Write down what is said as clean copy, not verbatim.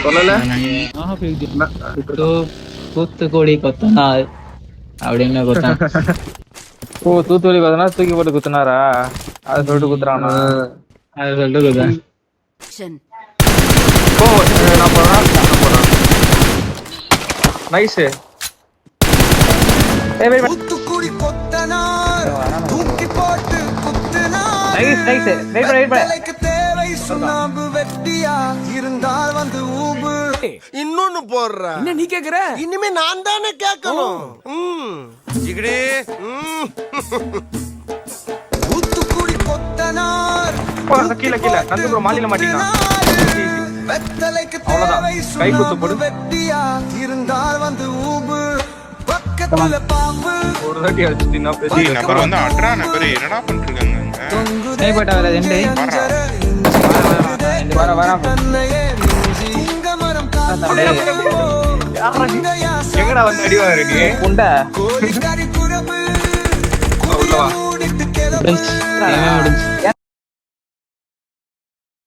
சொல்லல தூத்துக்குடி கொத்தனார் அப்படின்னு கொத்தான். ஓ தூத்துக்குடி கொத்தனா தூக்கி போட்டு குத்துனாரா? அதை சொல்லிட்டு குத்துறானா? அதை சொல்லிட்டு கொத்தான். ஓ நான் போறேன் நைஸ். தூத்துக்குடி கொத்தனார் தூக்கி போட்டு குத்துனார். Nice nice. வெயிட் பண்ணு. தேவை சுண்ணாம்பு வெட்டியா இருந்தால் வந்து ஊபு. இன்னொன்னு போடுற என்ன நீ கேக்குற? இனிமே நான் தானே கேட்கணும். தூத்துக்குடி கொத்தனார் கீழே நந்து ப்ரோ மாலில மாட்டீங்க. வெத்தலைக்கு தேவை சுண்ணாம்பு வெட்டியா இருந்தால் வந்து ஊபு. பக்கத்துல பாம்பு ஒரு வாட்டி அடிச்சிட்டீனா பெரிய நபர் வந்து அட்ரா நபர் என்னடா பண்ணிருக்காங்க? ஏய் போடா வேற ரெண்டு. வர எங்கடா வந்து அடி வாங்குற நீ? குண்டா உள்ள வா. முடிஞ்சு